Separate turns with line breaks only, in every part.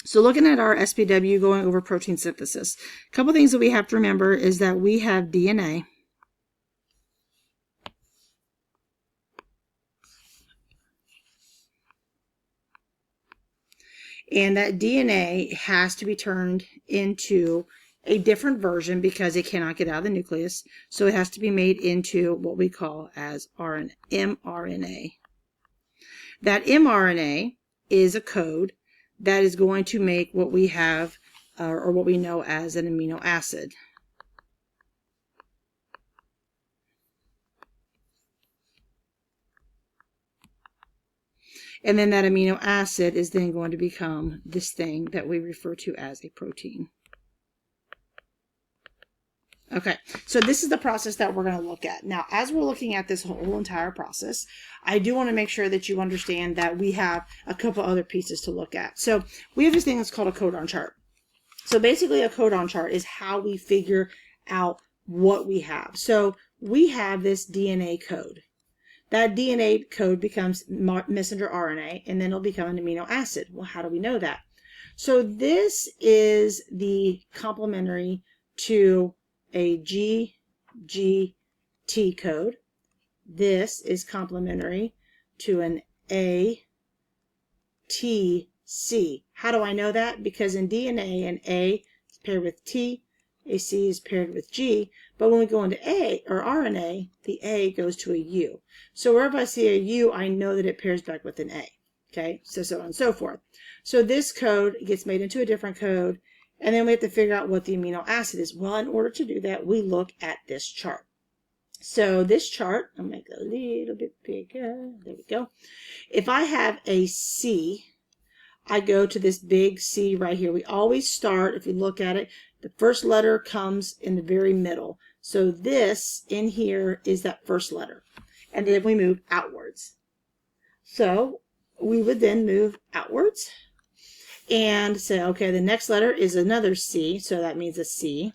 So looking at our SBW, going over protein synthesis, a couple things that we have to remember is that we have DNA. And that DNA has to be turned into a different version because it cannot get out of the nucleus. So it has to be made into what we call as mRNA. That mRNA is a code that is going to make what we have, or what we know as an amino acid. And then that amino acid is then going to become this thing that we refer to as a protein. Okay, so this is the process that we're going to look at. Now, as we're looking at this whole entire process, I do want to make sure that you understand that we have a couple other pieces to look at. So we have this thing that's called a codon chart. So basically a codon chart is how we figure out what we have. So we have this DNA code. That DNA code becomes messenger RNA, and then it'll become an amino acid. Well, how do we know that? So this is the complementary to a GGT code. This is complementary to an ATC. How do I know that? Because in DNA, an A is paired with T, a C is paired with G, but when we go into A or RNA, the A goes to a U. So wherever I see a U, I know that it pairs back with an A. Okay, so on and so forth. So this code gets made into a different code, and then we have to figure out what the amino acid is. Well, in order to do that, we look at this chart. So this chart, I'll make it a little bit bigger. There we go. If I have a C, I go to this big C right here. We always start, if you look at it, the first letter comes in the very middle. So this in here is that first letter. And then we move outwards. So we would then move outwards and say, okay, the next letter is another C, so that means a C,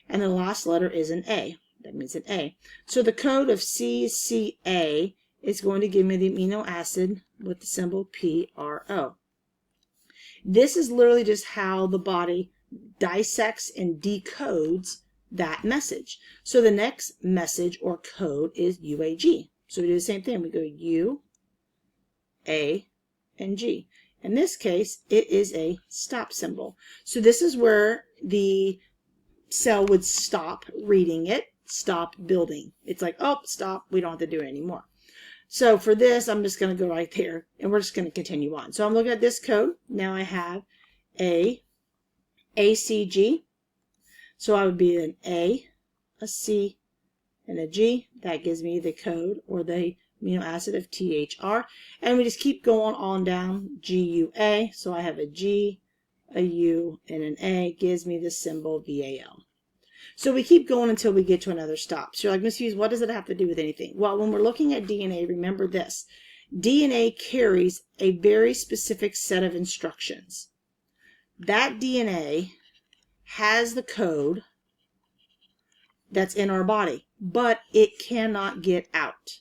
and the last letter is an A, that means an A. So the code of CCA is going to give me the amino acid with the symbol PRO. This is literally just how the body dissects and decodes that message. So the next message or code is UAG. So we do the same thing. We go U, A, and G. In this case, it is a stop symbol. So this is where the cell would stop reading it, stop building. It's like, oh, stop, we don't have to do it anymore. So for this, I'm just going to go right there, and we're just going to continue on. So I'm looking at this code. Now I have a ACG. So I would be an A, a C, and a G. That gives me the code or the amino acid of THR. And we just keep going on down, GUA. So I have a G, a U, and an A. Gives me the symbol VAL. So we keep going until we get to another stop. So you're like, Miss Hughes, what does it have to do with anything? Well, when we're looking at DNA, remember this. DNA carries a very specific set of instructions. That DNA has the code that's in our body, but it cannot get out.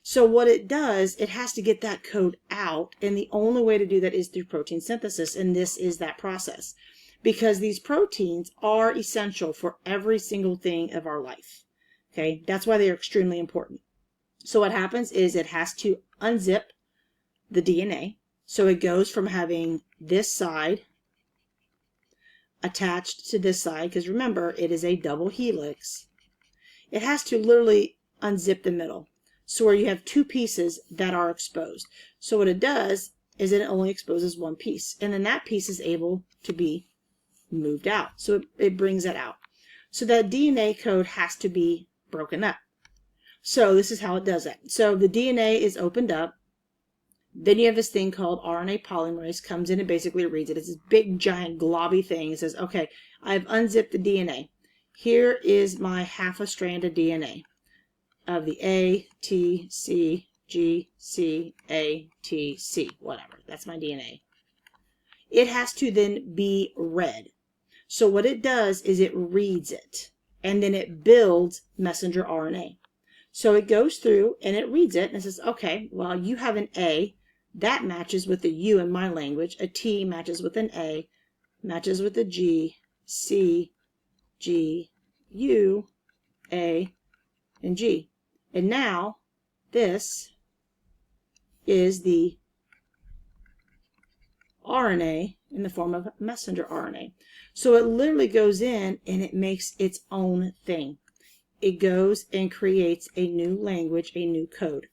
So what it does, it has to get that code out, and the only way to do that is through protein synthesis, and this is that process. Because these proteins are essential for every single thing of our life. Okay, that's why they are extremely important. So what happens is it has to unzip the DNA. So it goes from having this side attached to this side, because remember, it is a double helix. It has to literally unzip the middle. So where you have two pieces that are exposed. So what it does is it only exposes one piece. And then that piece is able to be moved out. So it brings it out. So that DNA code has to be broken up. So this is how it does it. So the DNA is opened up. Then you have this thing called RNA polymerase comes in and basically reads it. It's this big giant globby thing. It says, okay, I've unzipped the DNA. Here is my half a strand of DNA of the A, T, C, G, C, A, T, C, whatever. That's my DNA. It has to then be read. So what it does is it reads it, and then it builds messenger RNA. So it goes through and it reads it and it says, okay, well, you have an A, That matches with the U in my language. A T matches with an A, matches with a G, C, G, U, A, and G. And now this is the RNA in the form of messenger RNA. So it literally goes in and it makes its own thing. It goes and creates a new language, a new code.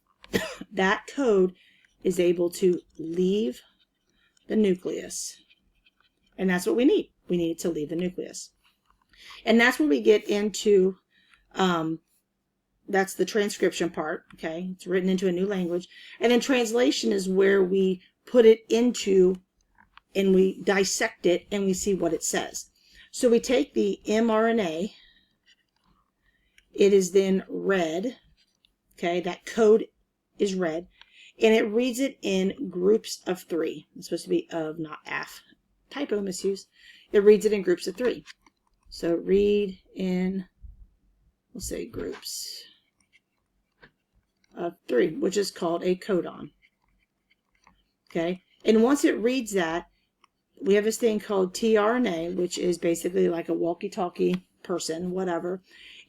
That code is able to leave the nucleus. And that's what we need. We need it to leave the nucleus. And that's where we get into, that's the transcription part, okay? It's written into a new language. And then translation is where we put it into and we dissect it and we see what it says. So we take the mRNA, it is then read, okay? That code is read, and it reads it in groups of 3. It's supposed to be of, not af. Typo misuse. It reads it in groups of 3. So read in, we'll say groups of 3, which is called a codon. Okay, and once it reads that, we have this thing called tRNA, which is basically like a walkie-talkie person, whatever,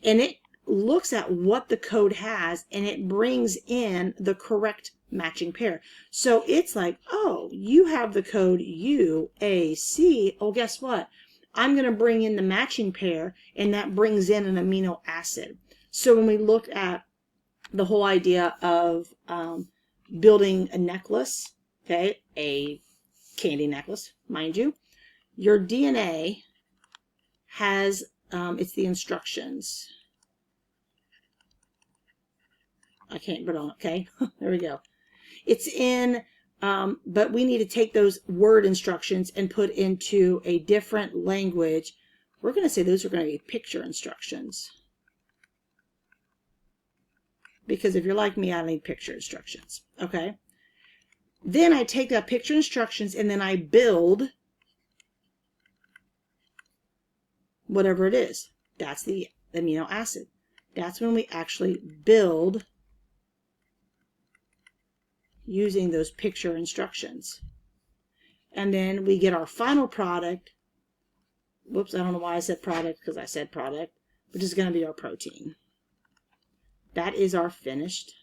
and it looks at what the code has and it brings in the correct matching pair. So it's like, oh, you have the code UAC. Oh, guess what? I'm going to bring in the matching pair, and that brings in an amino acid. So when we look at the whole idea of building a necklace, okay, a candy necklace, mind you, your DNA has, it's the instructions. I can't put on, okay, there we go. It's in, but we need to take those word instructions and put into a different language. We're going to say those are going to be picture instructions. Because if you're like me, I need picture instructions, okay? Then I take that picture instructions and then I build whatever it is. That's the amino acid. That's when we actually build using those picture instructions. And then we get our final product. Whoops, I don't know why I said product, because I said product, which is going to be our protein. That is our finished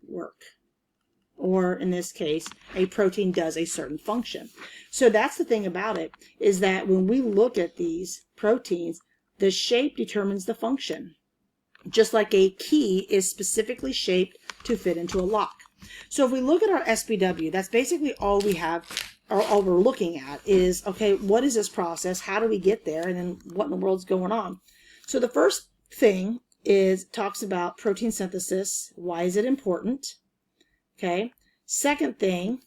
work. Or in this case, a protein does a certain function. So that's the thing about it, is that when we look at these proteins, the shape determines the function. Just like a key is specifically shaped to fit into a lock. So if we look at our SBW, that's basically all we have, or all we're looking at is, okay, what is this process? How do we get there? And then what in the world's going on? So the first thing is, talks about protein synthesis. Why is it important? Okay. Second thing,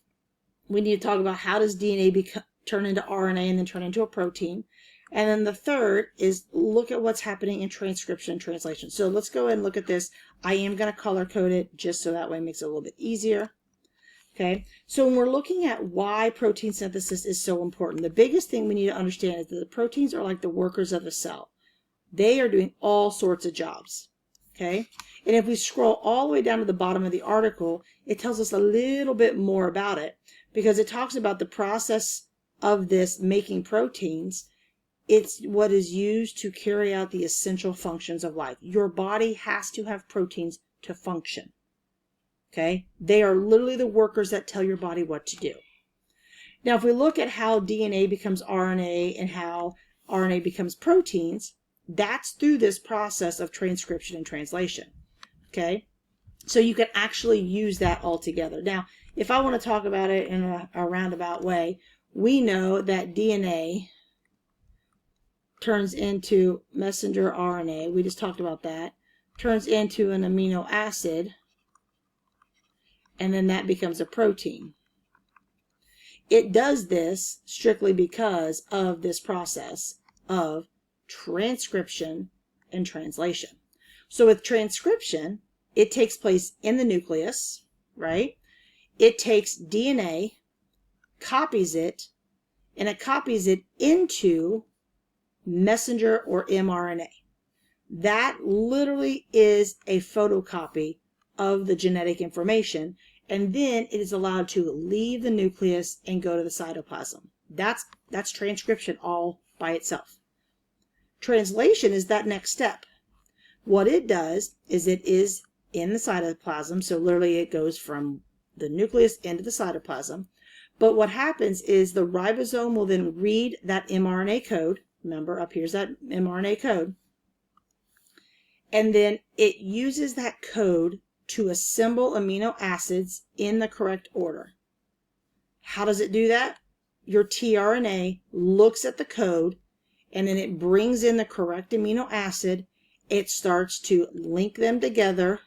we need to talk about how does DNA turn into RNA and then turn into a protein. And then the third is look at what's happening in transcription and translation. So let's go ahead and look at this. I am going to color code it just so that way it makes it a little bit easier. Okay, so when we're looking at why protein synthesis is so important, the biggest thing we need to understand is that the proteins are like the workers of a cell. They are doing all sorts of jobs. Okay, and if we scroll all the way down to the bottom of the article, it tells us a little bit more about it, because it talks about the process of this making proteins. It's what is used to carry out the essential functions of life. Your body has to have proteins to function. Okay? They are literally the workers that tell your body what to do. Now, if we look at how DNA becomes RNA and how RNA becomes proteins, that's through this process of transcription and translation. Okay? So you can actually use that all together. Now, if I want to talk about it in a roundabout way, we know that DNA turns into messenger RNA. We just talked about that. Turns into an amino acid. And then that becomes a protein. It does this strictly because of this process of transcription and translation. So with transcription, it takes place in the nucleus, right? It takes DNA, copies it, and it copies it into messenger or mRNA. That literally is a photocopy of the genetic information, and then it is allowed to leave the nucleus and go to the cytoplasm. That's transcription all by itself. Translation is that next step. What it does is it is in the cytoplasm, so literally it goes from the nucleus into the cytoplasm. But what happens is the ribosome will then read that mRNA code. Remember, up here's that mRNA code. And then it uses that code to assemble amino acids in the correct order. How does it do that? Your tRNA looks at the code, and then it brings in the correct amino acid. It starts to link them together,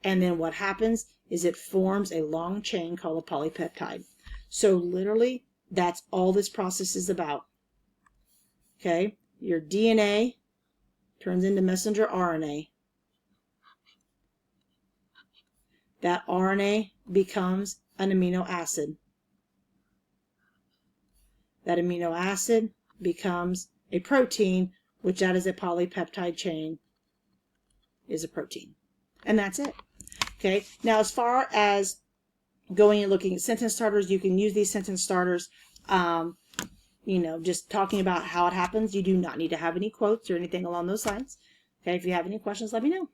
and then what happens is it forms a long chain called a polypeptide. So literally, that's all this process is about. Okay, your DNA turns into messenger RNA. That RNA becomes an amino acid. That amino acid becomes a protein, which that is a polypeptide chain, is a protein. And that's it. Okay, now as far as going and looking at sentence starters, you can use these sentence starters, just talking about how it happens. You do not need to have any quotes or anything along those lines. Okay, if you have any questions, let me know.